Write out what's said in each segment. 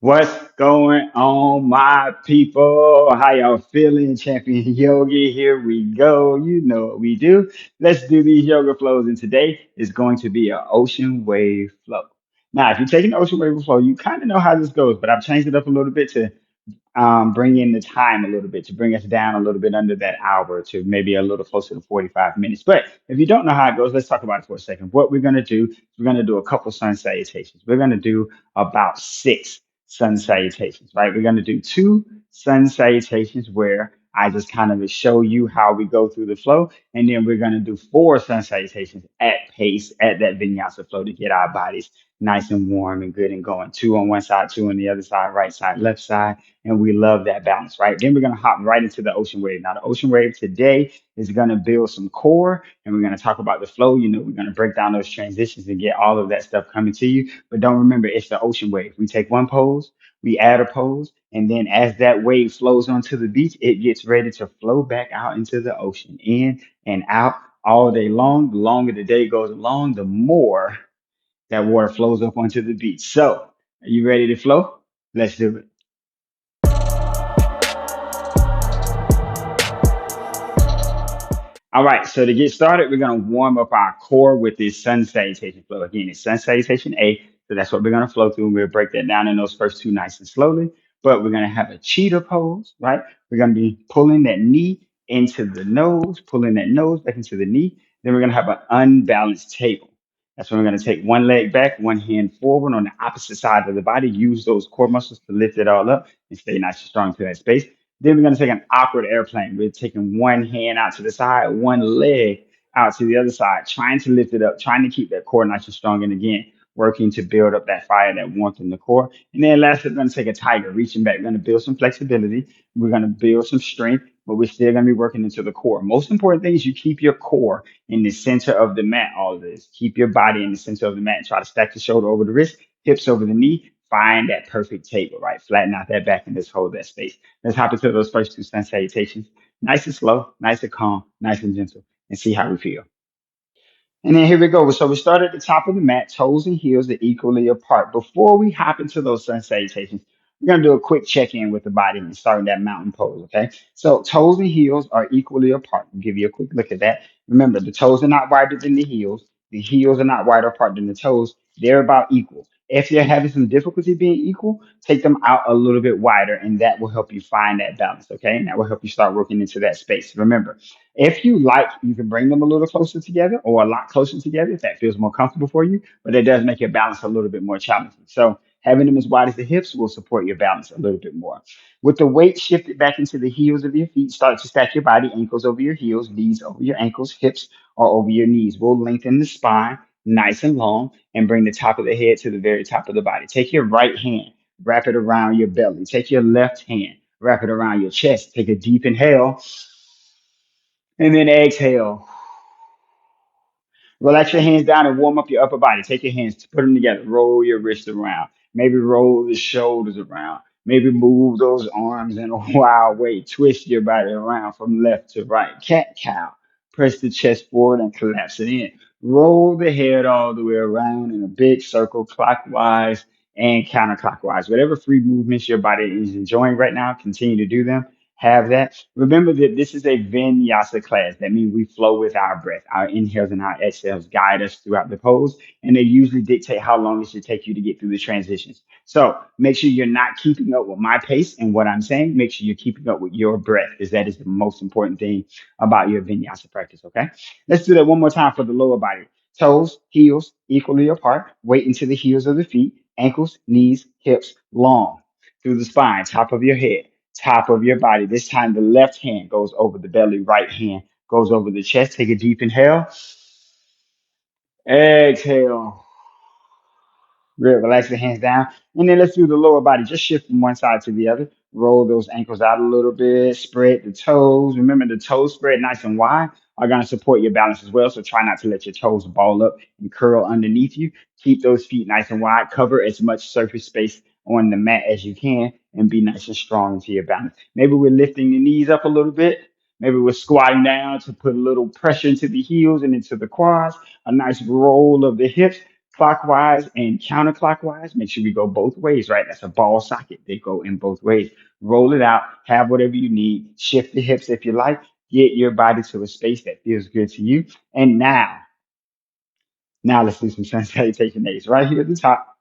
What's going on, my people? How y'all feeling? Champion Yogi, here we go. You know what we do. Let's do these yoga flows. And today is going to be an ocean wave flow. Now, if you're taking the ocean wave flow, you kind of know how this goes, but I've changed it up a little bit to bring in the time a little bit to bring us down a little bit under that hour to maybe a little closer to 45 minutes. But if you don't know how it goes, let's talk about it for a second. What we're going to do is we're going to do a couple sun salutations. We're going to do about six sun salutations, right? We're going to do two sun salutations where I just kind of show you how we go through the flow. And then we're going to do four sun salutations at pace at that vinyasa flow to get our bodies nice and warm and good and going. Two on one side, two on the other side, right side, left side, and we love that balance, right? Then we're going to hop right into the ocean wave. Now, the ocean wave today is going to build some core, and we're going to talk about the flow. You know, we're going to break down those transitions and get all of that stuff coming to you. But don't remember, it's the ocean wave. We take one pose, we add a pose, and then as that wave flows onto the beach, it gets ready to flow back out into the ocean, in and out all day long. The longer the day goes along, the more that water flows up onto the beach. So, are you ready to flow? Let's do it. All right, so to get started, we're going to warm up our core with this sun salutation flow. Again, it's sun salutation A, so that's what we're going to flow through. We'll break that down in those first two nice and slowly. But we're going to have a cheetah pose, right? We're going to be pulling that knee into the nose, pulling that nose back into the knee. Then we're going to have an unbalanced table. That's when we're going to take one leg back, one hand forward on the opposite side of the body. Use those core muscles to lift it all up and stay nice and strong to that space. Then we're going to take an awkward airplane. We're taking one hand out to the side, one leg out to the other side, trying to lift it up, trying to keep that core nice and strong. And again, working to build up that fire, that warmth in the core. And then lastly, we're going to take a tiger, reaching back. We're going to build some flexibility. We're going to build some strength, but we're still going to be working into the core. Most important thing is you keep your core in the center of the mat. All of this. Keep your body in the center of the mat. Try to stack the shoulder over the wrist, hips over the knee. Find that perfect table, right? Flatten out that back and just hold that space. Let's hop into those first two sun salutations. Nice and slow, nice and calm, nice and gentle, and see how we feel. And then here we go. So we start at the top of the mat, toes and heels are equally apart. Before we hop into those sun salutations, we're going to do a quick check-in with the body and starting that mountain pose, okay? So toes and heels are equally apart. I'll give you a quick look at that. Remember, the toes are not wider than the heels. The heels are not wider apart than the toes. They're about equal. If you're having some difficulty being equal, take them out a little bit wider, and that will help you find that balance, okay? And that will help you start working into that space. Remember, if you like, you can bring them a little closer together or a lot closer together if that feels more comfortable for you, but it does make your balance a little bit more challenging. So having them as wide as the hips will support your balance a little bit more. With the weight shifted back into the heels of your feet, start to stack your body, ankles over your heels, knees over your ankles, hips are over your knees. We'll lengthen the spine nice and long and bring the top of the head to the very top of the body. Take your right hand, wrap it around your belly. Take your left hand, wrap it around your chest. Take a deep inhale and then exhale. Relax your hands down and warm up your upper body. Take your hands, put them together. Roll your wrists around. Maybe roll the shoulders around. Maybe move those arms in a wild way. Twist your body around from left to right. Cat cow. Press the chest forward and collapse it in. Roll the head all the way around in a big circle, clockwise and counterclockwise. Whatever free movements your body is enjoying right now, continue to do them. Have that. Remember that this is a vinyasa class. That means we flow with our breath. Our inhales and our exhales guide us throughout the pose, and they usually dictate how long it should take you to get through the transitions. So make sure you're not keeping up with my pace and what I'm saying. Make sure you're keeping up with your breath, because that is the most important thing about your vinyasa practice. Okay, let's do that one more time for the lower body. Toes, heels equally apart. Weight into the heels of the feet. Ankles, knees, hips long through the spine, top of your head, top of your body. This time, the left hand goes over the belly, right hand goes over the chest. Take a deep inhale, exhale. Good. Relax the hands down. And then let's do the lower body. Just shift from one side to the other. Roll those ankles out a little bit. Spread the toes. Remember, the toes spread nice and wide are going to support your balance as well. So try not to let your toes ball up and curl underneath you. Keep those feet nice and wide. Cover as much surface space on the mat as you can and be nice and strong into your balance. Maybe we're lifting the knees up a little bit. Maybe we're squatting down to put a little pressure into the heels and into the quads. A nice roll of the hips. clockwise and counterclockwise. Make sure we go both ways, right? That's a ball socket. They go in both ways. Roll it out, have whatever you need, shift the hips if you like, get your body to a space that feels good to you. And now let's do some sun salutation A's right here at the top,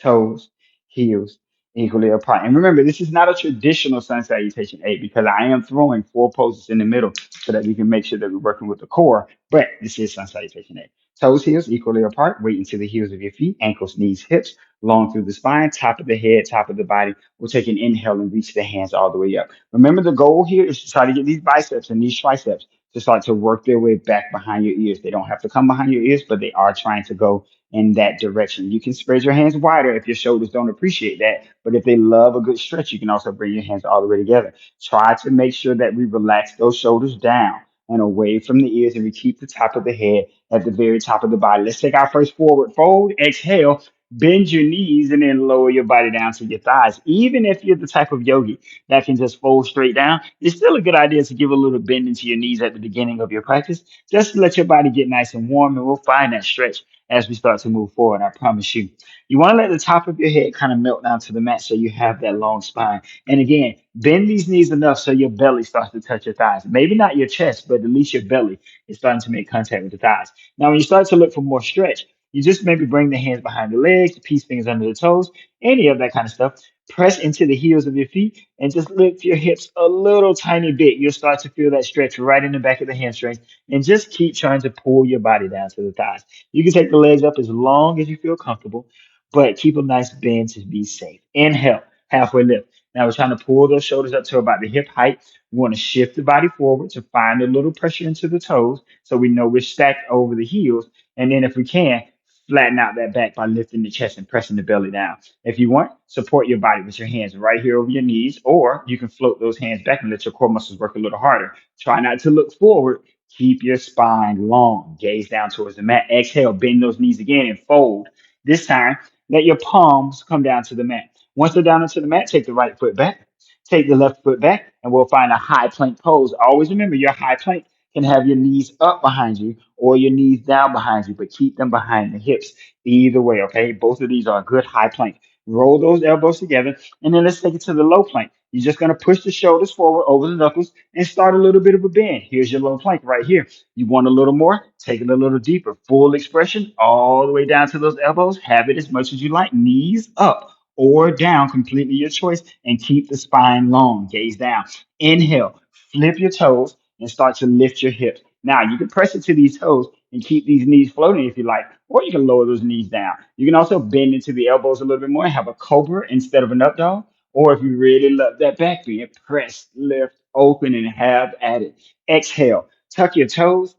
toes, heels, equally apart. And remember, this is not a traditional sun salutation eight because I am throwing four poses in the middle so that we can make sure that we're working with the core. But this is sun salutation eight. Toes, heels, equally apart. Weight into the heels of your feet, ankles, knees, hips, long through the spine, top of the head, top of the body. We'll take an inhale and reach the hands all the way up. Remember, the goal here is to try to get these biceps and these triceps to start to work their way back behind your ears. They don't have to come behind your ears, but they are trying to go in that direction. You can spread your hands wider if your shoulders don't appreciate that. But if they love a good stretch, you can also bring your hands all the way together. Try to make sure that we relax those shoulders down and away from the ears, and we keep the top of the head at the very top of the body. Let's take our first forward fold. Exhale. Bend your knees and then lower your body down to your thighs. Even if you're the type of yogi that can just fold straight down, it's still a good idea to give a little bend into your knees at the beginning of your practice, just to let your body get nice and warm, and we'll find that stretch as we start to move forward. I promise you. You want to let the top of your head kind of melt down to the mat so you have that long spine. And again, bend these knees enough so your belly starts to touch your thighs. Maybe not your chest, but at least your belly is starting to make contact with the thighs. Now, when you start to look for more stretch, you just maybe bring the hands behind the legs, the peace fingers under the toes, any of that kind of stuff. Press into the heels of your feet and just lift your hips a little tiny bit. You'll start to feel that stretch right in the back of the hamstrings, and just keep trying to pull your body down to the thighs. You can take the legs up as long as you feel comfortable, but keep a nice bend to be safe. Inhale, halfway lift. Now we're trying to pull those shoulders up to about the hip height. We want to shift the body forward to find a little pressure into the toes so we know we're stacked over the heels. And then if we can, flatten out that back by lifting the chest and pressing the belly down. If you want, support your body with your hands right here over your knees, or you can float those hands back and let your core muscles work a little harder. Try not to look forward. Keep your spine long. Gaze down towards the mat. Exhale, bend those knees again and fold. This time, let your palms come down to the mat. Once they're down into the mat, take the right foot back. Take the left foot back, and we'll find a high plank pose. Always remember, your high plank can have your knees up behind you or your knees down behind you, but keep them behind the hips either way, okay? Both of these are a good high plank. Roll those elbows together, and then let's take it to the low plank. You're just going to push the shoulders forward over the knuckles and start a little bit of a bend. Here's your low plank right here. You want a little more? Take it a little deeper. Full expression all the way down to those elbows. Have it as much as you like. Knees up or down, completely your choice, and keep the spine long. Gaze down. Inhale, flip your toes and start to lift your hips. Now, you can press it to these toes and keep these knees floating if you like, or you can lower those knees down. You can also bend into the elbows a little bit more and have a cobra instead of an up dog. Or if you really love that back bend, press, lift, open, and have at it. Exhale, tuck your toes,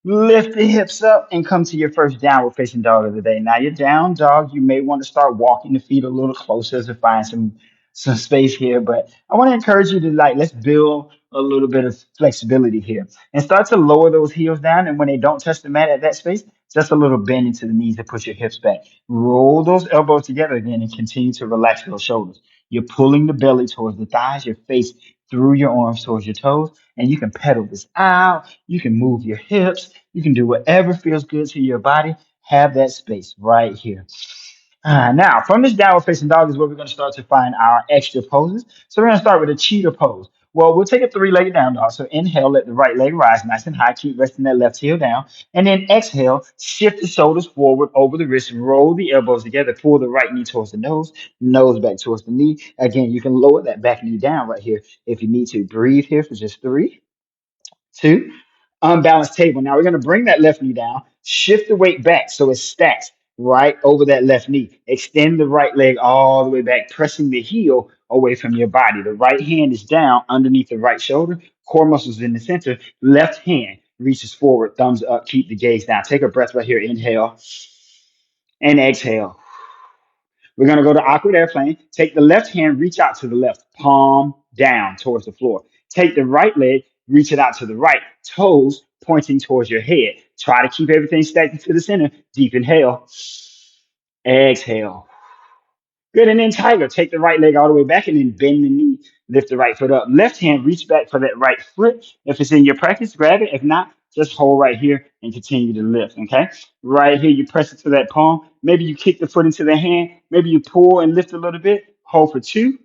lift the hips up, and come to your first downward facing dog of the day. Now, your down dog, you may want to start walking the feet a little closer to find some space here, but I want to encourage you to let's build a little bit of flexibility here and start to lower those heels down. And when they don't touch the mat at that space, just a little bend into the knees to push your hips back. Roll those elbows together again and continue to relax those shoulders. You're pulling the belly towards the thighs, your face through your arms towards your toes, and you can pedal this out. You can move your hips. You can do whatever feels good to your body. Have that space right here. Now, from this downward facing dog is where we're going to start to find our extra poses. So we're going to start with a cheetah pose. Well, we'll take a three-legged down dog. So inhale, let the right leg rise nice and high. Keep resting that left heel down. And then exhale, shift the shoulders forward over the wrist. Roll the elbows together. Pull the right knee towards the nose back towards the knee. Again, you can lower that back knee down right here if you need to. Breathe here for just 3, 2, unbalanced table. Now we're going to bring that left knee down, shift the weight back so it stacks right over that left knee. Extend the right leg all the way back, pressing the heel away from your body. The right hand is down underneath the right shoulder, core muscles in the center. Left hand reaches forward, thumbs up, keep the gaze down. Take a breath right here. Inhale and exhale. We're going to go to awkward airplane. Take the left hand, reach out to the left, palm down towards the floor. Take the right leg, reach it out to the right, toes pointing towards your head. Try to keep everything stacked to the center. Deep inhale, exhale. Good. And then tiger. Take the right leg all the way back and then bend the knee. Lift the right foot up. Left hand, reach back for that right foot. If it's in your practice, grab it. If not, Just hold right here and continue to lift. Okay. Right here, you press it to that palm. Maybe you kick the foot into the hand. Maybe you pull and lift a little bit. Hold for 2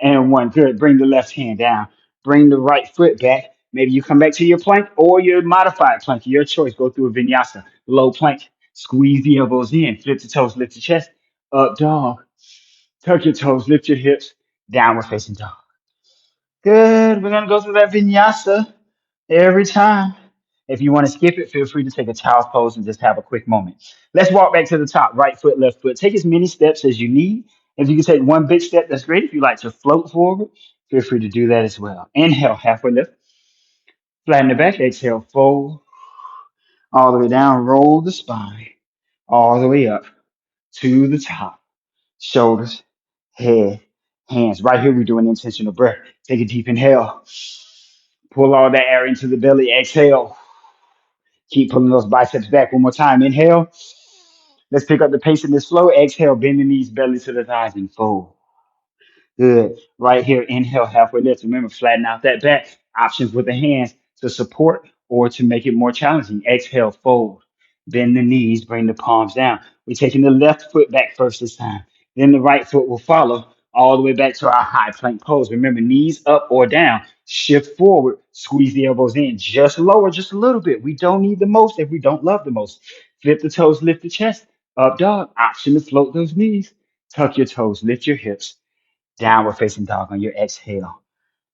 and 1. Good. Bring the left hand down. Bring the right foot back. Maybe you come back to your plank or your modified plank. Your choice. Go through a vinyasa. Low plank. Squeeze the elbows in. Flip the toes. Lift the chest. Up dog. Tuck your toes. Lift your hips. Downward facing dog. Good. We're going to go through that vinyasa every time. If you want to skip it, feel free to take a child's pose and just have a quick moment. Let's walk back to the top. Right foot, left foot. Take as many steps as you need. If you can take one big step, that's great. If you like to float forward, feel free to do that as well. Inhale, halfway lift. Flatten the back. Exhale, fold all the way down. Roll the spine all the way up to the top. Shoulders, head, hands. Right here, we do an intentional breath. Take a deep inhale. Pull all that air into the belly. Exhale. Keep pulling those biceps back. One more time. Inhale. Let's pick up the pace in this flow. Exhale. Bend the knees, belly to the thighs, and fold. Good. Right here, inhale, halfway lift. Remember, flatten out that back. Options with the hands to support or to make it more challenging. Exhale, fold. Bend the knees, bring the palms down. We're taking the left foot back first this time. Then the right foot will follow all the way back to our high plank pose. Remember, knees up or down. Shift forward, squeeze the elbows in. Just lower, just a little bit. We don't need the most if we don't love the most. Flip the toes, lift the chest. Up dog. Option to float those knees. Tuck your toes, lift your hips. Downward facing dog on your exhale.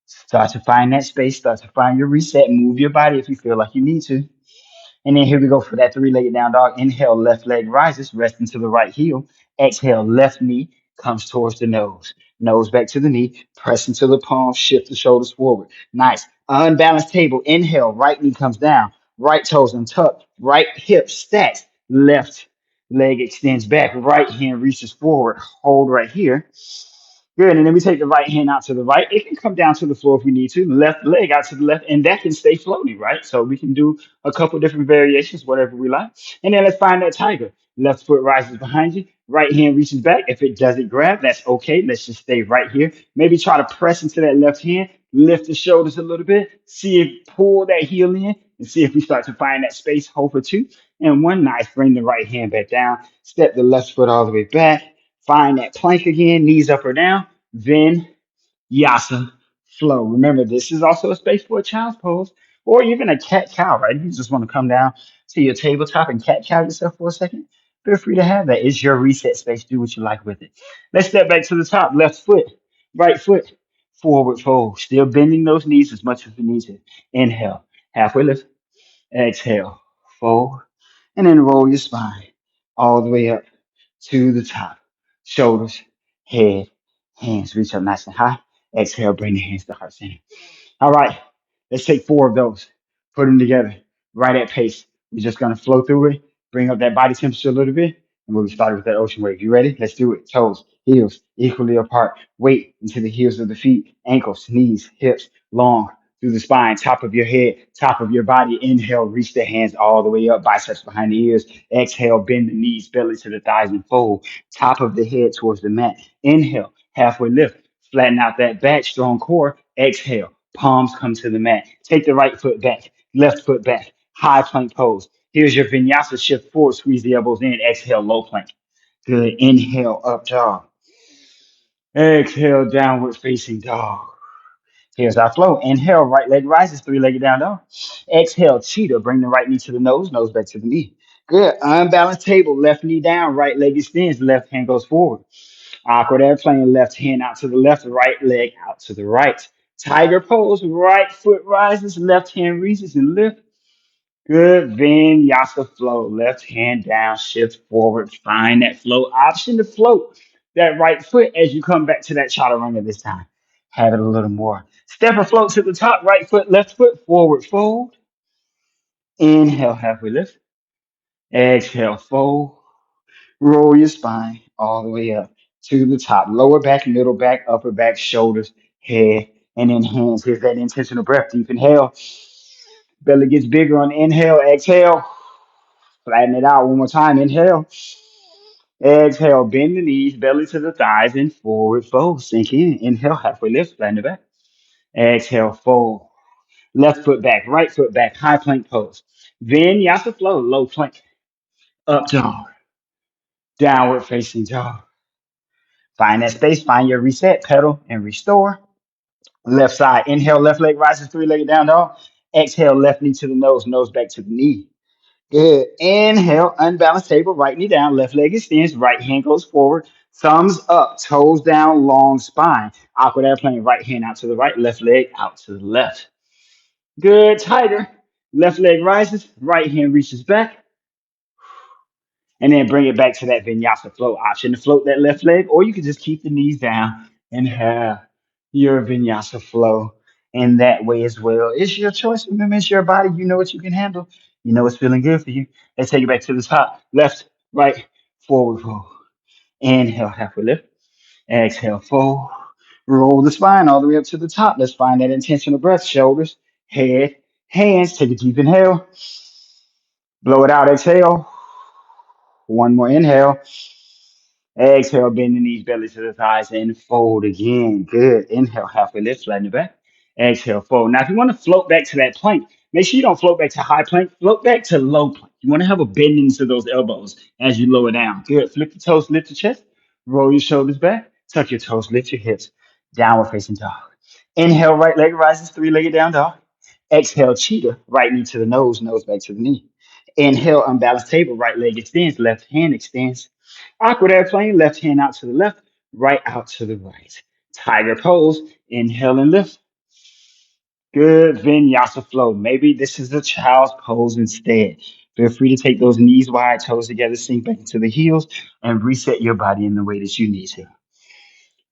Start to find that space. Start to find your reset. Move your body if you feel like you need to. And then here we go for that three-legged down dog. Inhale, left leg rises, resting to the right heel. Exhale, left knee comes towards the nose. Nose back to the knee. Press into the palm. Shift the shoulders forward. Nice. Unbalanced table. Inhale, right knee comes down. Right toes untucked. Right hip stacks. Left leg extends back. Right hand reaches forward. Hold right here. Good. And then we take the right hand out to the right. It can come down to the floor if we need to. Left leg out to the left, and that can stay floating, right? So we can do a couple different variations, whatever we like. And then let's find that tiger. Left foot rises behind you. Right hand reaches back. If it doesn't grab, that's okay. Let's just stay right here. Maybe try to press into that left hand. Lift the shoulders a little bit. See if pull that heel in and see if we start to find that space. Hold for 2 and 1. Nice. Bring the right hand back down. Step the left foot all the way back. Find that plank again, knees up or down. Then yasa flow. Remember, this is also a space for a child's pose or even a cat cow, right? If you just want to come down to your tabletop and cat cow yourself for a second, feel free to have that. It's your reset space. Do what you like with it. Let's step back to the top. Left foot, right foot, forward fold. Still bending those knees as much as we need to. Inhale, halfway lift. Exhale, fold, and then roll your spine all the way up to the top. Shoulders, head, hands reach up nice and high. Exhale, bring the hands to heart center. All right, let's take 4 of those, put them together right at pace. We're just gonna flow through it, bring up that body temperature a little bit, and we'll be starting with that ocean wave. You ready? Let's do it. Toes, heels, equally apart. Weight into the heels of the feet, ankles, knees, hips, long through the spine, top of your head, top of your body. Inhale, reach the hands all the way up, biceps behind the ears. Exhale, bend the knees, belly to the thighs and fold. Top of the head towards the mat. Inhale, halfway lift. Flatten out that back, strong core. Exhale, palms come to the mat. Take the right foot back, left foot back. High plank pose. Here's your vinyasa shift forward. Squeeze the elbows in. Exhale, low plank. Good. Inhale, up dog. Exhale, downward facing dog. Here's our flow. Inhale, right leg rises, three-legged down dog. Exhale, cheetah. Bring the right knee to the nose back to the knee. Good. Unbalanced table. Left knee down, right leg extends, left hand goes forward. Awkward airplane, left hand out to the left, right leg out to the right. Tiger pose, right foot rises, left hand reaches and lift. Good. Vinyasa flow. Left hand down, shift forward. Find that flow option to float that right foot as you come back to that chaturanga this time. Have it a little more. Step or float to the top, right foot, left foot, forward fold. Inhale, halfway lift. Exhale, fold. Roll your spine all the way up to the top. Lower back, middle back, upper back, shoulders, head, and then hands. Here's that intentional breath. Deep inhale. Belly gets bigger on the inhale. Exhale. Flatten it out one more time. Inhale. Exhale. Bend the knees, belly to the thighs, and forward fold. Sink in. Inhale. Halfway lift. Flatten it back. Exhale. Fold. Left foot back. Right foot back. High plank pose. Vinyasa flow, low plank, up dog, downward facing dog. Find that space, find your reset, pedal, and restore. Left side, inhale, left leg rises, three-legged down dog. Exhale, left knee to the nose back to the knee. Good. Inhale, unbalanced table, right knee down, left leg extends, right hand goes forward, thumbs up, toes down, long spine. Awkward airplane, right hand out to the right, left leg out to the left. Good. Tiger. Left leg rises, right hand reaches back, and then bring it back to that vinyasa flow option to float that left leg, or you can just keep the knees down and have your vinyasa flow in that way as well. It's your choice. Remember, it's your body. You know what you can handle. You know what's feeling good for you. Let's take it back to the top. Left, right, forward fold. Inhale, halfway lift. Exhale, fold. Roll the spine all the way up to the top. Let's find that intentional breath. Shoulders, head, hands. Take a deep inhale. Blow it out. Exhale. One more inhale. Exhale, bend the knees, belly to the thighs, and fold again. Good. Inhale, halfway lift, flatten the back. Exhale, fold. Now, if you want to float back to that plank, make sure you don't float back to high plank. Float back to low plank. You want to have a bend into those elbows as you lower down. Good. Flip the toes, lift the chest, roll your shoulders back, tuck your toes, lift your hips. Downward facing dog. Inhale, right leg rises, three-legged down dog. Exhale, cheetah, right knee to the nose back to the knee. Inhale, unbalanced table, right leg extends, left hand extends. Awkward airplane, left hand out to the left, right out to the right. Tiger pose, inhale and lift. Good vinyasa flow. Maybe this is a child's pose instead. Feel free to take those knees wide, toes together, sink back into the heels, and reset your body in the way that you need to.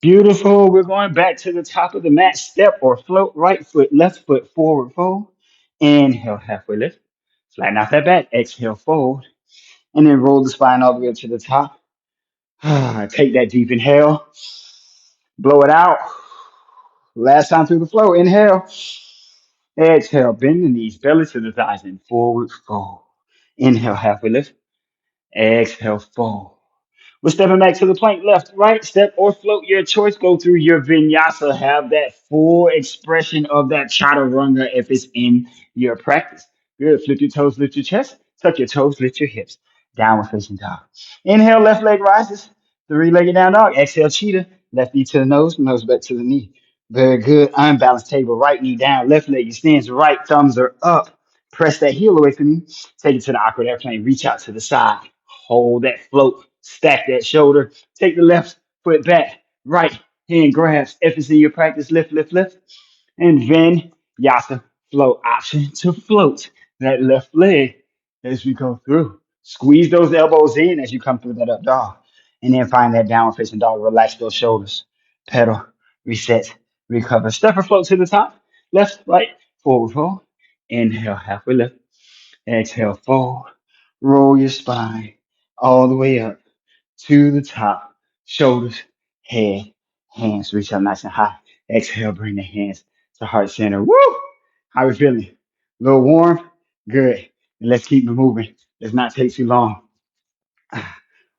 Beautiful. We're going back to the top of the mat. Step or float, right foot, left foot, forward fold. Inhale, halfway lift. Flatten out that back. Exhale, fold. And then roll the spine all the way up to the top. Take that deep inhale. Blow it out. Last time through the flow. Inhale. Exhale. Bend the knees, belly to the thighs, and forward fold. Inhale, halfway lift. Exhale, fold. We're stepping back to the plank, left, right, step or float, your choice. Go through your vinyasa. Have that full expression of that chaturanga if it's in your practice. Good. Flip your toes, lift your chest, tuck your toes, lift your hips. Downward facing dog. Inhale, left leg rises. Three-legged down dog. Exhale, cheetah. Left knee to the nose back to the knee. Very good. Unbalanced table. Right knee down, left leg extends, right thumbs are up. Press that heel away from you. Take it to the awkward airplane. Reach out to the side. Hold that float. Stack that shoulder. Take the left foot back. Right hand grabs. If it's in your practice, lift, lift, lift. And vinyasa flow option to float that left leg as we go through. Squeeze those elbows in as you come through that up dog. And then find that downward facing dog. Relax those shoulders. Pedal, reset, recover. Step or float to the top. Left, right, forward fold. Inhale, halfway lift. Exhale, fold. Roll your spine all the way up to the top. Shoulders, head, hands reach up nice and high. Exhale, bring the hands to heart center. Woo! How we feeling? A little warm? Good. And let's keep it moving. Let's not take too long.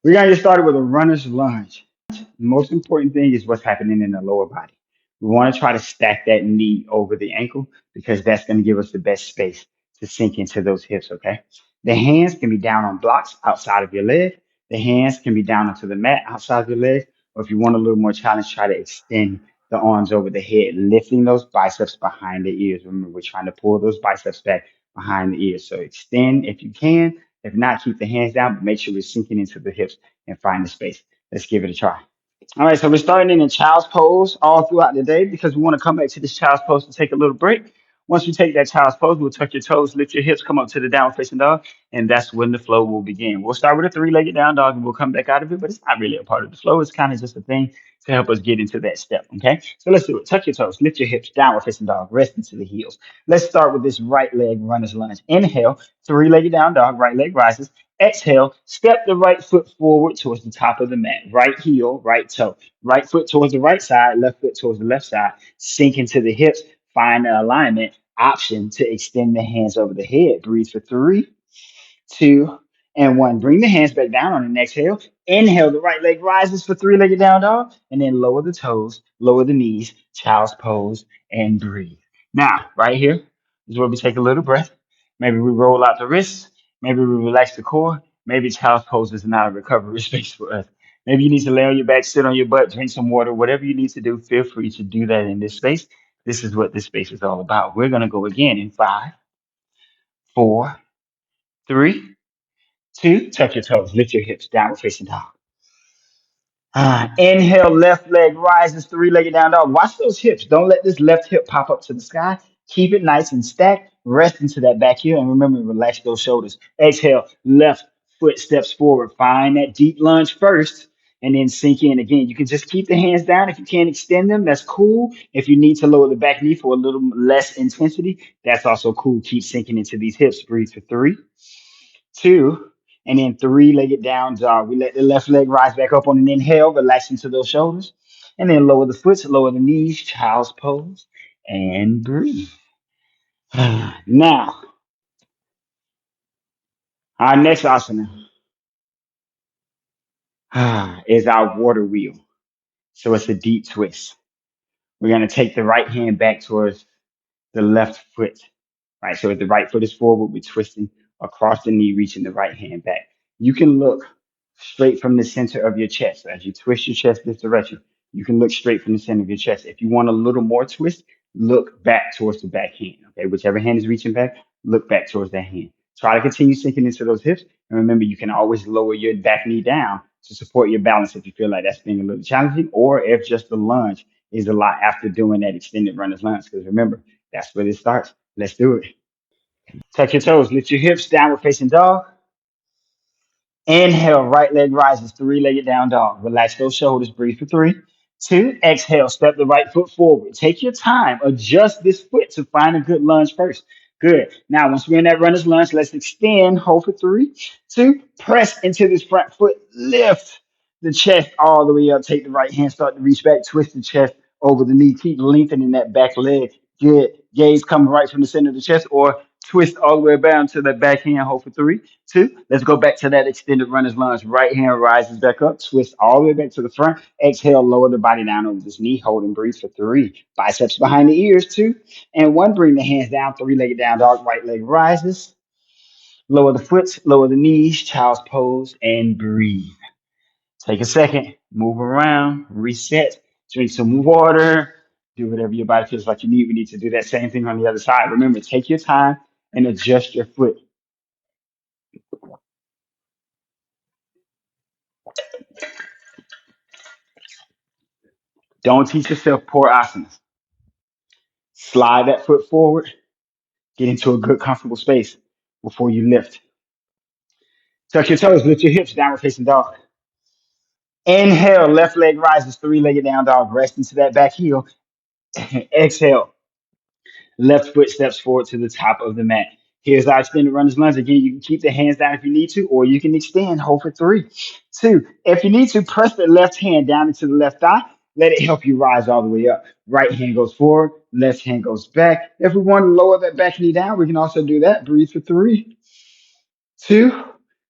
We're gonna get started with a runner's lunge. The most important thing is what's happening in the lower body. We want to try to stack that knee over the ankle because that's going to give us the best space to sink into those hips, okay? The hands can be down on blocks outside of your leg. The hands can be down onto the mat outside of your leg. Or if you want a little more challenge, try to extend the arms over the head, lifting those biceps behind the ears. Remember, we're trying to pull those biceps back behind the ears. So extend if you can. If not, keep the hands down, but make sure we're sinking into the hips and find the space. Let's give it a try. All right, so we're starting in a child's pose all throughout the day because we want to come back to this child's pose to take a little break. Once we take that child's pose, we'll tuck your toes, lift your hips, come up to the downward facing dog, and that's when the flow will begin. We'll start with a three-legged down dog and we'll come back out of it, but it's not really a part of the flow. It's kind of just a thing to help us get into that step, okay? So let's do it. Tuck your toes, lift your hips, downward facing dog, rest into the heels. Let's start with this right leg runner's lunge. Inhale, three-legged down dog, right leg rises. Exhale, step the right foot forward towards the top of the mat. Right heel, right toe. Right foot towards the right side, left foot towards the left side. Sink into the hips. Find the alignment option to extend the hands over the head. Breathe for 3, 2, and 1. Bring the hands back down on an exhale. Inhale, the right leg rises for three-legged down dog. And then lower the toes, lower the knees, child's pose, and breathe. Now, right here is where we take a little breath. Maybe we roll out the wrists. Maybe we relax the core. Maybe child's pose is not a recovery space for us. Maybe you need to lay on your back, sit on your butt, drink some water, whatever you need to do. Feel free to do that in this space. This is what this space is all about. We're going to go again in 5, 4, 3, 2. Tuck your toes, lift your hips, downward facing dog. Inhale, left leg rises, three-legged down dog. Watch those hips. Don't let this left hip pop up to the sky. Keep it nice and stacked. Rest into that back heel. And remember, relax those shoulders. Exhale, left foot steps forward. Find that deep lunge first and then sink in again. You can just keep the hands down. If you can't extend them, that's cool. If you need to lower the back knee for a little less intensity, that's also cool. Keep sinking into these hips. Breathe for 3, 2, and then three-legged down dog. We let the left leg rise back up on an inhale, relax into those shoulders. And then lower the foot, lower the knees, child's pose, and breathe. Now, our next asana is our water wheel. So it's a deep twist. We're going to take the right hand back towards the left foot. Right. So if the right foot is forward, we're twisting across the knee, reaching the right hand back. You can look straight from the center of your chest. As you twist your chest this direction, you can look straight from the center of your chest. If you want a little more twist, look back towards the back hand. Okay. Whichever hand is reaching back, look back towards that hand. Try to continue sinking into those hips. And remember, you can always lower your back knee down to support your balance if you feel like that's being a little challenging, or if just the lunge is a lot after doing that extended runner's lunge. Because remember, that's where it starts. Let's do it. Touch your toes. Lift your hips. Downward facing dog. Inhale. Right leg rises. Three-legged down dog. Relax those shoulders. Breathe for 3, 2. Exhale. Step the right foot forward. Take your time. Adjust this foot to find a good lunge first. Good. Now, once we're in that runner's lunge, let's extend. Hold for 3, 2. Press into this front foot. Lift the chest all the way up. Take the right hand. Start to reach back. Twist the chest over the knee. Keep lengthening that back leg. Good. Gaze coming right from the center of the chest, or twist all the way down to that back hand. Hold for 3, 2. Let's go back to that extended runner's lunge. Right hand rises back up. Twist all the way back to the front. Exhale, lower the body down over this knee. Hold and breathe for 3. Biceps behind the ears. 2 and 1. Bring the hands down. Three-legged down dog. Right leg rises. Lower the foot. Lower the knees. Child's pose and breathe. Take a second. Move around. Reset. Drink some water. Do whatever your body feels like you need. We need to do that same thing on the other side. Remember, take your time and adjust your foot. Don't teach yourself poor asanas. Slide that foot forward. Get into a good, comfortable space before you lift. Tuck your toes. Lift your hips. Downward facing dog. Inhale. Left leg rises. Three-legged down dog. Rest into that back heel. Exhale. Left foot steps forward to the top of the mat. Here's our extended runner's lunge. Again, you can keep the hands down if you need to, or you can extend. Hold for 3, 2. If you need to, press the left hand down into the left thigh. Let it help you rise all the way up. Right hand goes forward, left hand goes back. If we want to lower that back knee down, we can also do that. Breathe for 3, 2.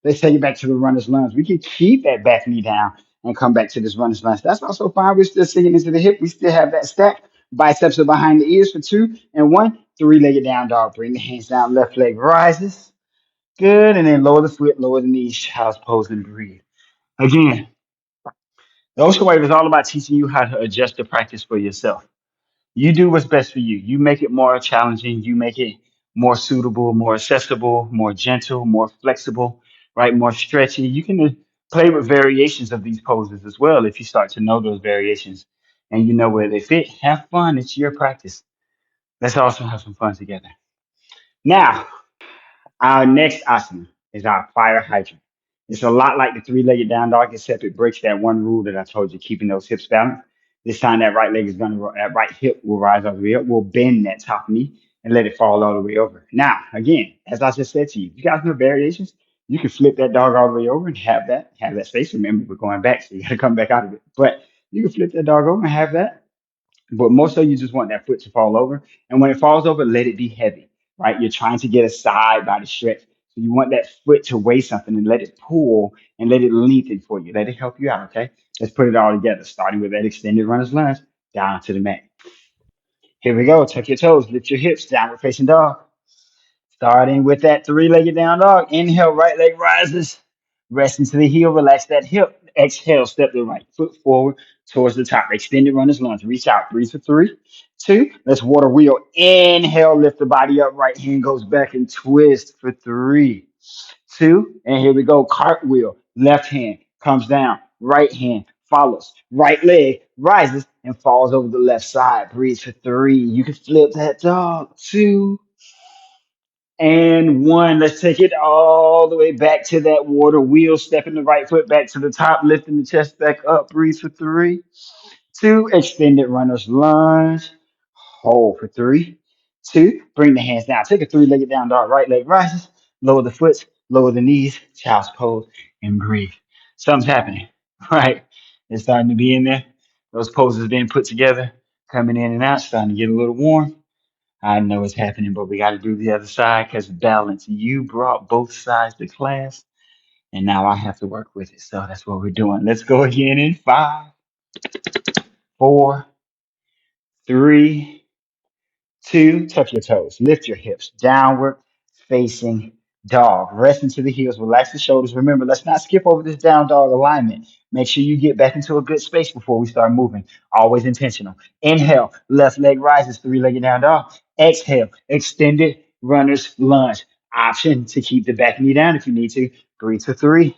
Let's take it back to the runner's lunge. We can keep that back knee down and come back to this runner's lunge. That's also fine. We're still sinking into the hip. We still have that stack. Biceps are behind the ears for 2 and 1. Three-legged down dog. Bring the hands down. Left leg rises. Good. And then lower the foot, lower the knees. Child's pose and breathe. Again, the Ocean Wave is all about teaching you how to adjust the practice for yourself. You do what's best for you. You make it more challenging. You make it more suitable, more accessible, more gentle, more flexible, right? More stretchy. You can play with variations of these poses as well if you start to know those variations and you know where they fit. Have fun. It's your practice. Let's also have some fun together. Now, our next asana is our fire hydrant. It's a lot like the three-legged down dog, except it breaks that one rule that I told you, keeping those hips balanced. This time that right leg is going to, that right hip will rise all the way up. We'll bend that top knee and let it fall all the way over. Now, again, as I just said to you, you guys know variations. You can flip that dog all the way over and have that space. Remember, we're going back, so you got to come back out of it. But you can flip that dog over and have that. But most of you just want that foot to fall over. And when it falls over, let it be heavy, right? You're trying to get a side body stretch. So you want that foot to weigh something and let it pull and let it lengthen for you. Let it help you out, okay? Let's put it all together, starting with that extended runner's lunge down to the mat. Here we go. Tuck your toes, lift your hips, downward facing dog. Starting with that three-legged down dog. Inhale, right leg rises. Rest into the heel, relax that hip. Exhale, step the right foot forward towards the top. Extended runner's lunge. Reach out. Breathe for 3, 2. Let's water wheel. Inhale, lift the body up. Right hand goes back and twist for 3, 2. And here we go. Cartwheel. Left hand comes down. Right hand follows. Right leg rises and falls over the left side. Breathe for 3. You can flip that dog. 2 and 1. Let's take it all the way back to that water wheel. Stepping the right foot back to the top, lifting the chest back up. Breathe for 3, 2. Extended runner's lunge. Hold for 3, 2. Bring the hands down. Take a three-legged down dog. Right leg rises. Lower the foot, lower the knees, child's pose, and breathe. Something's happening, right? It's starting to be in there. Those poses being put together, coming in and out, starting to get a little warm. I know it's happening, but we got to do the other side because balance. You brought both sides to class, and now I have to work with it. So that's what we're doing. Let's go again in 5, 4, 3, 2. Tuck your toes. Lift your hips. Downward facing dog. Rest into the heels. Relax the shoulders. Remember, let's not skip over this down dog alignment. Make sure you get back into a good space before we start moving. Always intentional. Inhale. Left leg rises. Three-legged down dog. Exhale. Extended runner's lunge. Option to keep the back knee down if you need to. Breathe for 3,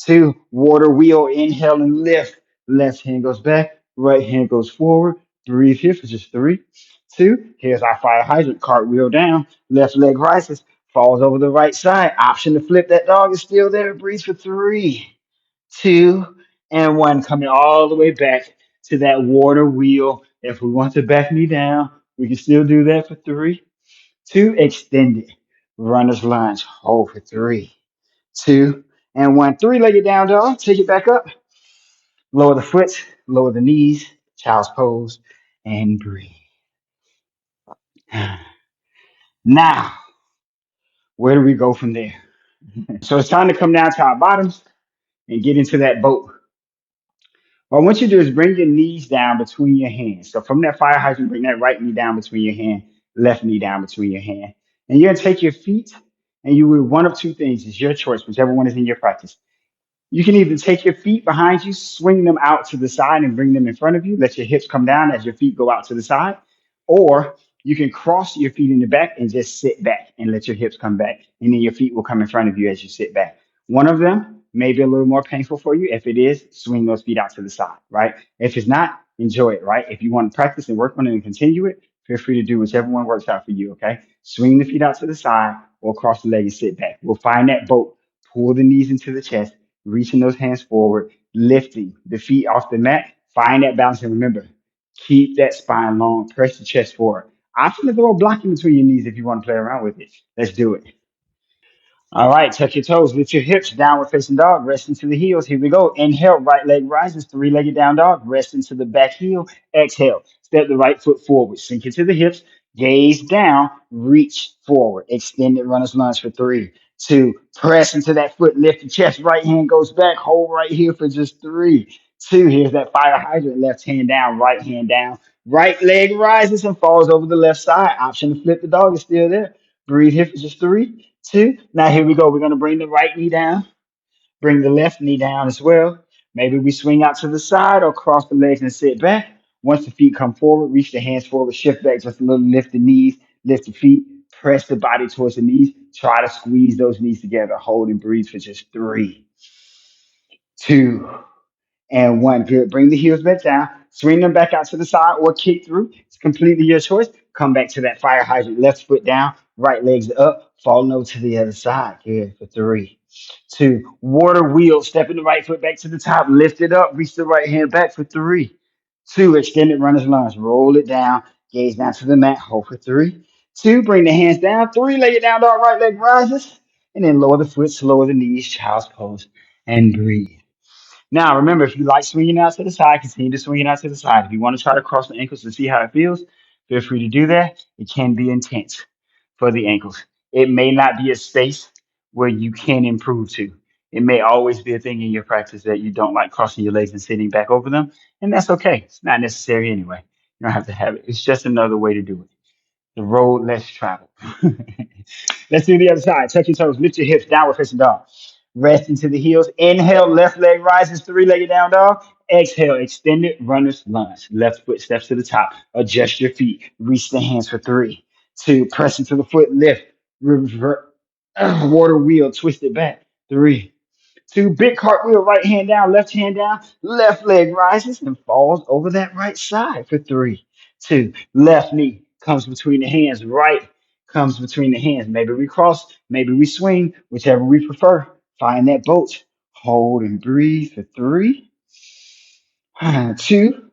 2. Water wheel. Inhale and lift. Left hand goes back. Right hand goes forward. Breathe here for just 3, 2. Here's our fire hydrant. Cartwheel down. Left leg rises. Falls over the right side. Option to flip that dog is still there. Breathe for 3, 2, and 1. Coming all the way back to that water wheel. If we want to back knee down, we can still do that for 3, 2. Extend it. Runner's lunge. Hold for 3, 2, and 1. Three-legged down dog. Take it back up. Lower the foot. Lower the knees. Child's pose. And breathe. Now, where do we go from there? So it's time to come down to our bottoms and get into that boat. What I want you to do is bring your knees down between your hands. So from that fire hydrant, bring that right knee down between your hand, left knee down between your hand. And you're going to take your feet and you will one of two things. It's your choice, whichever one is in your practice. You can either take your feet behind you, swing them out to the side and bring them in front of you. Let your hips come down as your feet go out to the side. Or you can cross your feet in the back and just sit back and let your hips come back. And then your feet will come in front of you as you sit back. One of them may be a little more painful for you. If it is, swing those feet out to the side, right? If it's not, enjoy it, right? If you want to practice and work on it and continue it, feel free to do whichever one works out for you, okay? Swing the feet out to the side or cross the leg and sit back. We'll find that boat. Pull the knees into the chest, reaching those hands forward, lifting the feet off the mat. Find that balance and remember, keep that spine long. Press the chest forward. Option to throw a block in between your knees if you want to play around with it. Let's do it. All right, touch your toes, lift your hips, downward facing dog, rest into the heels. Here we go. Inhale, right leg rises, three-legged down dog, rest into the back heel. Exhale, step the right foot forward, sink into the hips, gaze down, reach forward. Extended runner's lunge for 3, 2. Press into that foot, lift the chest, right hand goes back, hold right here for just 3, 2. Here's that fire hydrant, left hand down, right hand down. Right leg rises and falls over the left side. Option to flip the dog is still there. Breathe here for just 3, 2. Now here we go. We're going to bring the right knee down, bring the left knee down as well. Maybe we swing out to the side or cross the legs and sit back. Once the feet come forward, reach the hands forward, shift back just a little, lift the knees, lift the feet, press the body towards the knees. Try to squeeze those knees together. Hold and breathe for just 3, 2, and 1. Good. Bring the heels back down. Swing them back out to the side or kick through. It's completely your choice. Come back to that fire hydrant. Left foot down. Right legs up. Falling over to the other side. Good. For 3, 2. Water wheel. Stepping the right foot back to the top. Lift it up. Reach the right hand back for 3, 2. Extended runner's lunge. Roll it down. Gaze down to the mat. Hold for 3, 2. Bring the hands down. 3. Lay it down. Dog. Right leg rises. And then lower the foot. Lower the knees. Child's pose. And breathe. Now, remember, if you like swinging out to the side, continue to swing it out to the side. If you want to try to cross the ankles to see how it feels, feel free to do that. It can be intense for the ankles. It may not be a space where you can improve to. It may always be a thing in your practice that you don't like crossing your legs and sitting back over them, and that's okay. It's not necessary anyway. You don't have to have it. It's just another way to do it. The road less traveled. Let's do the other side. Touch your toes, lift your hips, downward facing dog. Rest into the heels. Inhale, left leg rises, three-legged down dog. Exhale, extended runner's lunge. Left foot steps to the top. Adjust your feet. Reach the hands for three, two. Press into the foot, lift. Revert. Water wheel, twist it back. Three, two. Big cartwheel, right hand down, left hand down. Left leg rises and falls over that right side for three, two. Left knee comes between the hands. Right comes between the hands. Maybe we cross, maybe we swing, whichever we prefer. Find that boat. Hold and breathe for three, two,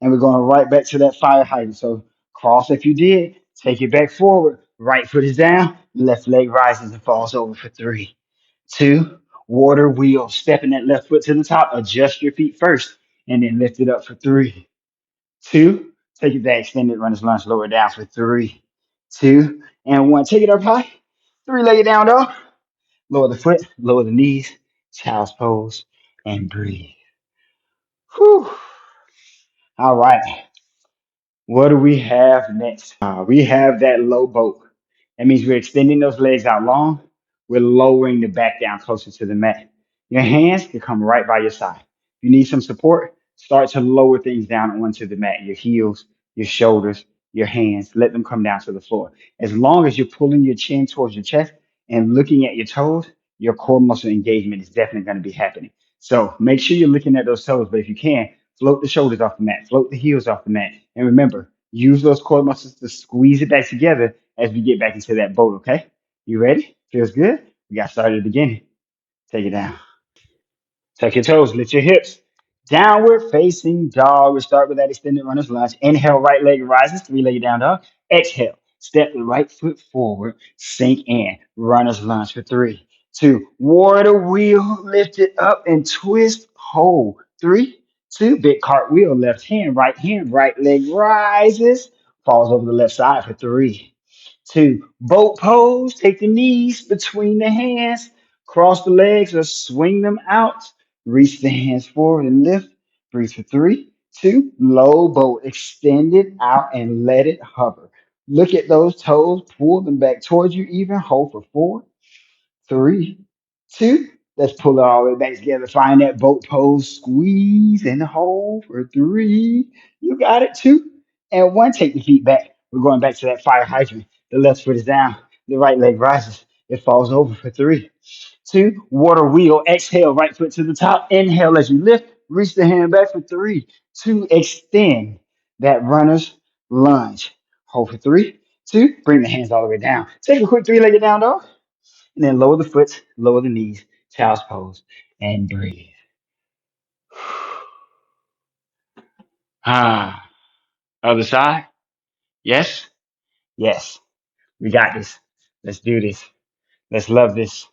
and we're going right back to that fire hydrant. So cross if you did, take it back forward. Right foot is down, left leg rises and falls over for three, two. Water wheel, stepping that left foot to the top. Adjust your feet first, and then lift it up for three, two. Take it back, extended runner's lunge, lower down for three, two, and one. Take it up high. Three-legged down dog. Lower the foot, lower the knees, child's pose, and breathe. Whew. All right. What do we have next? We have that low boat. That means we're extending those legs out long. We're lowering the back down closer to the mat. Your hands can come right by your side. If you need some support, start to lower things down onto the mat. Your heels, your shoulders, your hands, let them come down to the floor. As long as you're pulling your chin towards your chest and looking at your toes, your core muscle engagement is definitely going to be happening. So make sure you're looking at those toes, but if you can, float the shoulders off the mat, float the heels off the mat. And remember, use those core muscles to squeeze it back together as we get back into that boat, okay? You ready? Feels good? We got started at the beginning. Take it down. Tuck your toes, lift your hips. Downward facing dog. We start with that extended runner's lunge. Inhale, right leg rises, three-legged down dog. Exhale, step the right foot forward, sink in. Runner's lunge for three, two. Water wheel, lift it up and twist. Hold. Three, two. Big cartwheel, left hand, right leg rises, falls over the left side for three, two. Boat pose, take the knees between the hands, cross the legs or swing them out. Reach the hands forward and lift. Breathe for three, two. Low boat. Extend it out and let it hover. Look at those toes. Pull them back towards you. Even hold for four, three, two. Let's pull it all the way back together. Find that boat pose. Squeeze and hold for three. You got it. Two and one. Take the feet back. We're going back to that fire hydrant. The left foot is down. The right leg rises. It falls over for three, two. Water wheel. Exhale. Right foot to the top. Inhale as you lift. Reach the hand back for three, two. Extend that runner's lunge. Hold for three, two. Bring the hands all the way down. Take a quick three-legged down dog. And then lower the foot, lower the knees, child's pose, and breathe. Ah, other side. Yes, yes. We got this. Let's do this. Let's love this.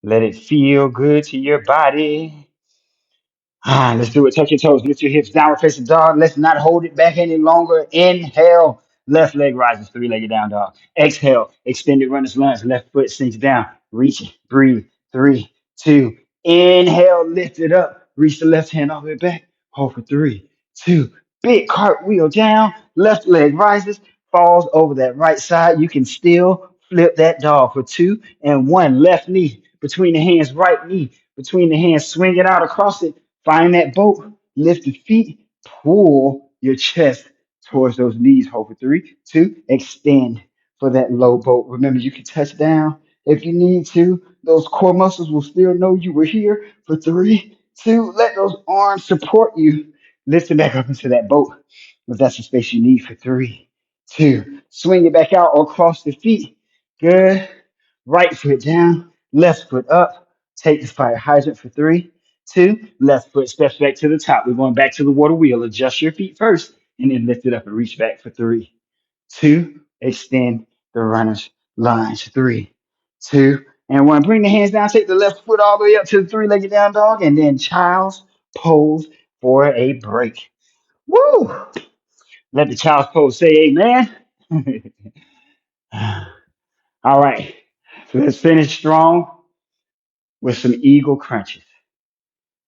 Let it feel good to your body. Let's do it. Touch your toes. Lift your hips. Downward facing dog. Let's not hold it back any longer. Inhale. Left leg rises. Three-legged down dog. Exhale. Extended runner's lunge. Left foot sinks down. Reach it. Breathe. Three, two. Inhale. Lift it up. Reach the left hand all the way back. Hold for three, two. Big cartwheel down. Left leg rises. Falls over that right side. You can still flip that dog for two and one. Left knee between the hands. Right knee between the hands. Swing it out across it. Find that boat, lift the feet, pull your chest towards those knees. Hold for three, two, extend for that low boat. Remember, you can touch down if you need to. Those core muscles will still know you were here for three, two. Let those arms support you. Lift it back up into that boat if that's the space you need for three, two. Swing it back out or cross the feet. Good. Right foot down, left foot up. Take the fire hydrant for three, two. Left foot steps back to the top. We're going back to the water wheel. Adjust your feet first and then lift it up and reach back for three, two. Extend the runner's lunge. Three, two, and one. Bring the hands down. Take the left foot all the way up to the three-legged down dog and then child's pose for a break. Woo! Let the child's pose say amen. All right. So let's finish strong with some eagle crunches.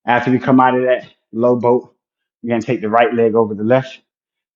After we come out of that low boat, we're going to take the right leg over the left.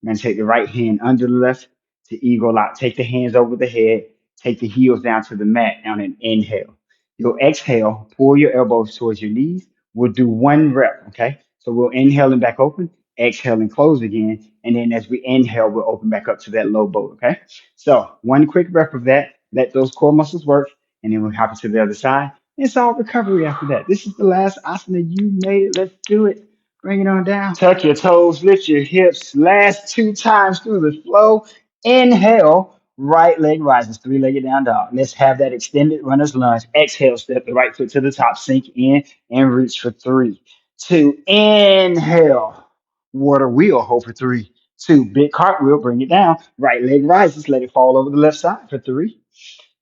We're going to take the right hand under the left to eagle out. Take the hands over the head. Take the heels down to the mat on an inhale. You'll exhale, pull your elbows towards your knees. We'll do one rep, okay? So we'll inhale and back open, exhale and close again. And then as we inhale, we'll open back up to that low boat, okay? So one quick rep of that. Let those core muscles work. And then we'll hop it to the other side. It's all recovery after that. This is the last asana. You made it. Let's do it. Bring it on down. Tuck your toes, lift your hips. Last two times through the flow. Inhale, right leg rises, three-legged down dog. Let's have that extended runner's lunge. Exhale, step the right foot to the top, sink in and reach for 3, 2. Inhale, water wheel, hold for 3, 2. Big cartwheel, bring it down. Right leg rises, let it fall over the left side for 3,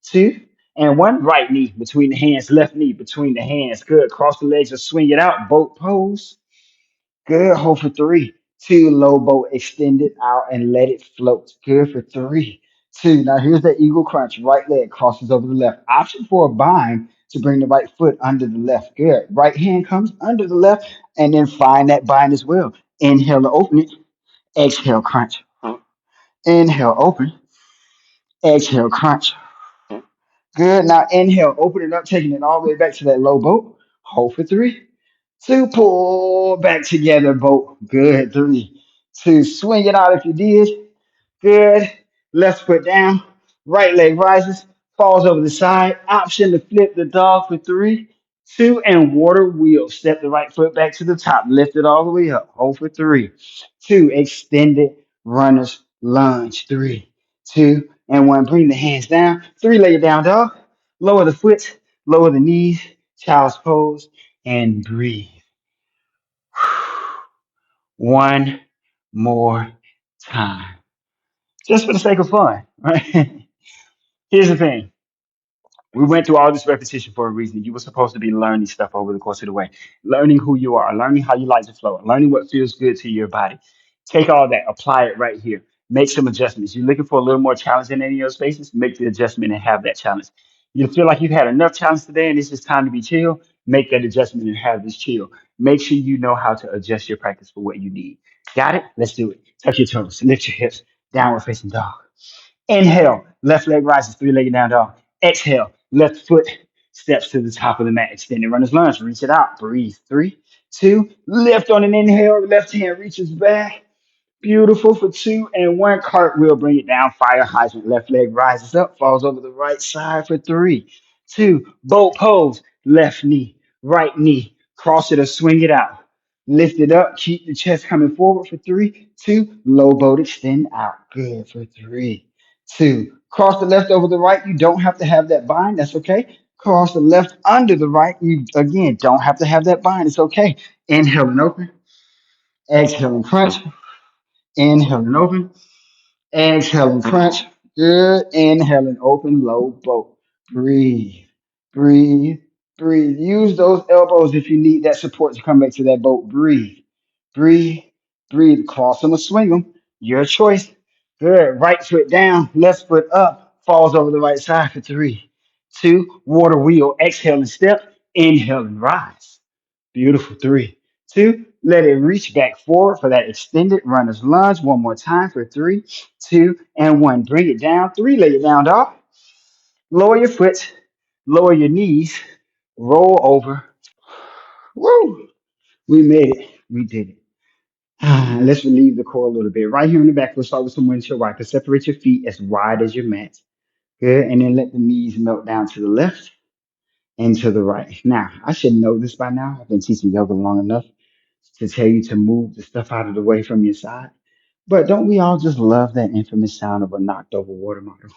2, and 1. Right knee between the hands, left knee between the hands. Good. Cross the legs or swing it out. Boat pose. Good. Hold for 3, 2. Low boat, extend it out and let it float. Good for 3, 2. Now here's the eagle crunch. Right leg crosses over the left. Option for a bind to bring the right foot under the left. Good. Right hand comes under the left and then find that bind as well. Inhale to open it. Exhale, crunch. Inhale, open. Exhale, crunch. Good. Now inhale, open it up, taking it all the way back to that low boat. Hold for 3, 2. Pull back together, boat. Good. 3, 2. Swing it out if you did. Good. Left foot down. Right leg rises. Falls over the side. Option to flip the dog for 3, 2. And water wheel. Step the right foot back to the top. Lift it all the way up. Hold for 3, 2. Extended runner's lunge. 3, 2, and 1. Bring the hands down. Three-legged down dog. Lower the foot. Lower the knees. Child's pose. And breathe. One more time. Just for the sake of fun, right? Here's the thing. We went through all this repetition for a reason. You were supposed to be learning stuff over the course of the way, learning who you are, learning how you like to flow, learning what feels good to your body. Take all that, apply it right here. Make some adjustments. You're looking for a little more challenge in any of your spaces, make the adjustment and have that challenge. You feel like you've had enough challenge today and it's just time to be chill, make that adjustment and have this chill. Make sure you know how to adjust your practice for what you need. Got it? Let's do it. Touch your toes, lift your hips, downward facing dog. Inhale, left leg rises, three-legged down dog. Exhale, left foot steps to the top of the mat. Extended runner's lunge. Reach it out. Breathe. 3, 2. Lift on an inhale. Left hand reaches back. Beautiful for 2 and 1. Cartwheel. Bring it down. Fire hydrant. Left leg rises up. Falls over the right side for 3, 2. Boat pose. Left knee. Right knee. Cross it or swing it out. Lift it up. Keep the chest coming forward for 3, 2. Low boat. Extend out. Good for 3, 2. Cross the left over the right. You don't have to have that bind. That's okay. Cross the left under the right. You, again, don't have to have that bind. It's okay. Inhale and open. Exhale and crunch. Inhale and open. Exhale and crunch. Good. Inhale and open. Low boat. Breathe. Breathe. Breathe. Use those elbows if you need that support to come back to that boat. Breathe. Breathe. Breathe. Cross them or swing them. Your choice. Good. Right foot down. Left foot up. Falls over the right side for 3, 2. Water wheel. Exhale and step. Inhale and rise. Beautiful. 3, 2. Let it reach back forward for that extended runner's lunge. One more time for 3, 2, and 1. Bring it down. 3, lay it down, dog. Lower your foot. Lower your knees. Roll over. Woo! We made it. We did it. Let's relieve the core a little bit. Right here in the back, we'll start with some windshield wipers. Separate your feet as wide as your mat. Good. And then let the knees melt down to the left and to the right. Now, I should know this by now. I've been teaching yoga long enough to tell you to move the stuff out of the way from your side. But don't we all just love that infamous sound of a knocked over water bottle?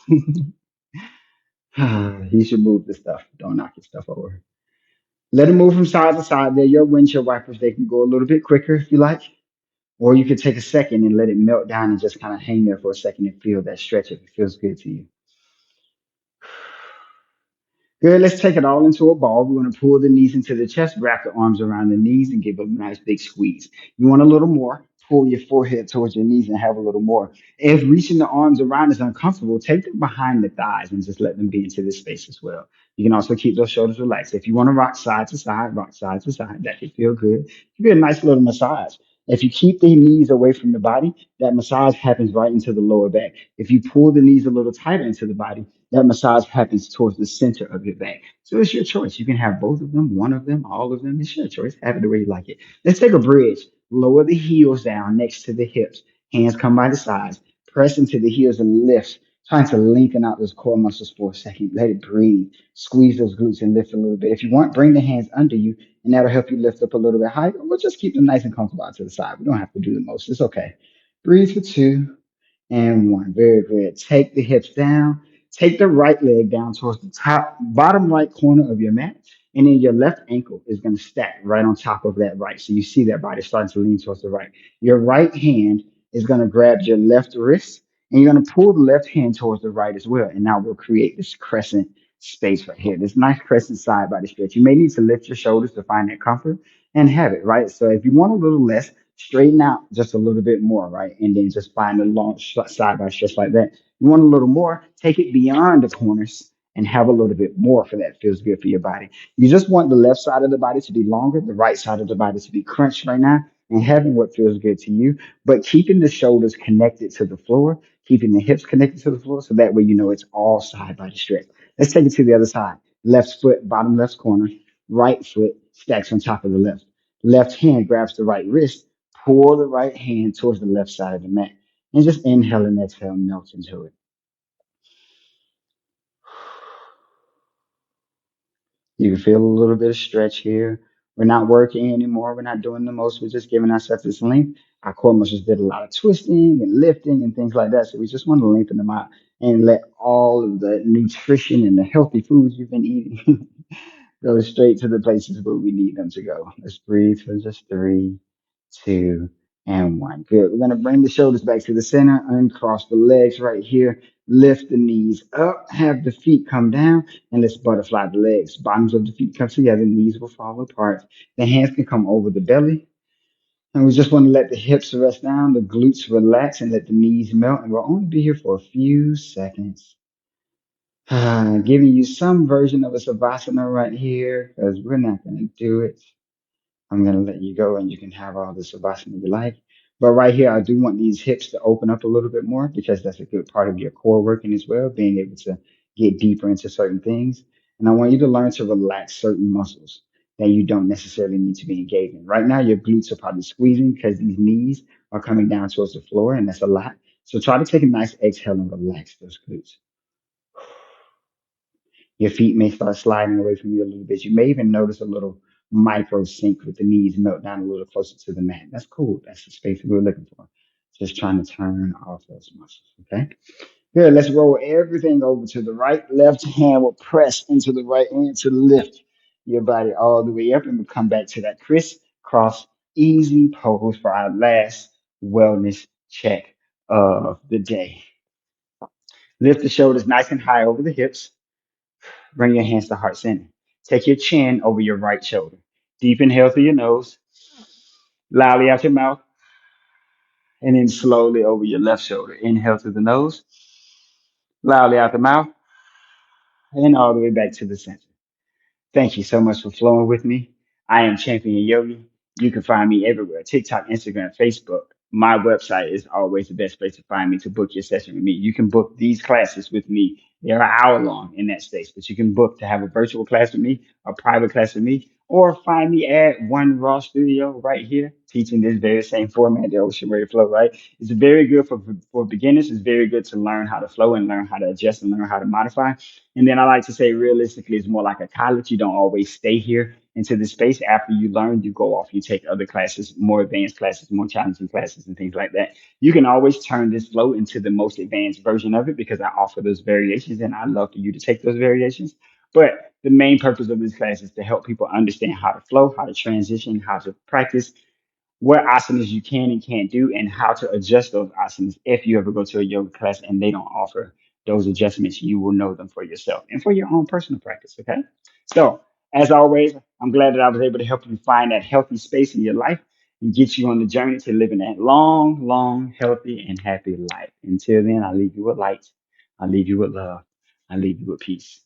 You should move the stuff. Don't knock your stuff over. Let them move from side to side. They're your windshield wipers. They can go a little bit quicker if you like. Or you could take a second and let it melt down and just kind of hang there for a second and feel that stretch if it feels good to you. Good. Let's take it all into a ball. We're going to pull the knees into the chest, wrap the arms around the knees, and give them a nice big squeeze. You want a little more? Pull your forehead towards your knees and have a little more. If reaching the arms around is uncomfortable, take them behind the thighs and just let them be into this space as well. You can also keep those shoulders relaxed. If you want to rock side to side, rock side to side. That can feel good. It can be a nice little massage. If you keep the knees away from the body, that massage happens right into the lower back. If you pull the knees a little tighter into the body, that massage happens towards the center of your back. So it's your choice. You can have both of them, one of them, all of them. It's your choice. Have it the way you like it. Let's take a bridge. Lower the heels down next to the hips. Hands come by the sides. Press into the heels and lift. Trying to lengthen out those core muscles for a second. Let it breathe. Squeeze those glutes and lift a little bit. If you want, bring the hands under you, and that'll help you lift up a little bit higher. We'll just keep them nice and comfortable out to the side. We don't have to do the most. It's okay. Breathe for two and one. Very good. Take the hips down. Take the right leg down towards the top, bottom right corner of your mat. And then your left ankle is going to stack right on top of that right. So you see that body starting to lean towards the right. Your right hand is going to grab your left wrist, and you're going to pull the left hand towards the right as well. And now we'll create this crescent space right here, this nice crescent side body stretch. You may need to lift your shoulders to find that comfort and have it, right? So if you want a little less, straighten out just a little bit more, right? And then just find a long side by stretch like that. You want a little more, take it beyond the corners and have a little bit more for that feels good for your body. You just want the left side of the body to be longer, the right side of the body to be crunched right now, and having what feels good to you, but keeping the shoulders connected to the floor, keeping the hips connected to the floor, so that way you know it's all side body stretch. Let's take it to the other side. Left foot, bottom left corner, right foot stacks on top of the left. Left hand grabs the right wrist, pull the right hand towards the left side of the mat, and just inhale and exhale, melt into it. You can feel a little bit of stretch here. We're not working anymore. We're not doing the most. We're just giving ourselves this length. Our core muscles did a lot of twisting and lifting and things like that. So we just want to lengthen them out and let all of the nutrition and the healthy foods you've been eating go straight to the places where we need them to go. Let's breathe for just three, two, and one. Good. We're going to bring the shoulders back to the center, uncross the legs right here. Lift the knees up, have the feet come down, and let's butterfly the legs. Bottoms of the feet come together, knees will fall apart. The hands can come over the belly. And we just want to let the hips rest down, the glutes relax, and let the knees melt. And we'll only be here for a few seconds. Giving you some version of a savasana right here because we're not going to do it. I'm going to let you go and you can have all the savasana you like. But right here, I do want these hips to open up a little bit more because that's a good part of your core working as well, being able to get deeper into certain things. And I want you to learn to relax certain muscles that you don't necessarily need to be engaged in. Right now, your glutes are probably squeezing because these knees are coming down towards the floor, and that's a lot. So try to take a nice exhale and relax those glutes. Your feet may start sliding away from you a little bit. You may even notice a little micro sink with the knees melt down a little closer to the mat. That's cool. That's the space we were looking for. Just trying to turn off those muscles. Okay. Good. Let's roll everything over to the right. Left hand will press into the right hand to lift your body all the way up, and we'll come back to that crisscross easy pose for our last wellness check of the day. Lift the shoulders nice and high over the hips. Bring your hands to heart center. Take your chin over your right shoulder. Deep inhale through your nose, loudly out your mouth, and then slowly over your left shoulder. Inhale through the nose, loudly out the mouth, and all the way back to the center. Thank you so much for flowing with me. I am Champion Yogi. You can find me everywhere: TikTok, Instagram, Facebook. My website is always the best place to find me to book your session with me. You can book these classes with me. They're an hour long in that space, but you can book to have a virtual class with me, a private class with me, or find me at One Raw Studio right here, teaching this very same format, the Ocean Wave Flow, right? It's very good for beginners. It's very good to learn how to flow and learn how to adjust and learn how to modify. And then I like to say, realistically, it's more like a college. You don't always stay here into the space. After you learn, you go off, you take other classes, more advanced classes, more challenging classes, and things like that. You can always turn this flow into the most advanced version of it because I offer those variations and I love for you to take those variations. But the main purpose of this class is to help people understand how to flow, how to transition, how to practice, what asanas you can and can't do, and how to adjust those asanas. If you ever go to a yoga class and they don't offer those adjustments, you will know them for yourself and for your own personal practice. Okay. So, as always, I'm glad that I was able to help you find that healthy space in your life and get you on the journey to living that long, long, healthy, and happy life. Until then, I leave you with light. I leave you with love. I leave you with peace.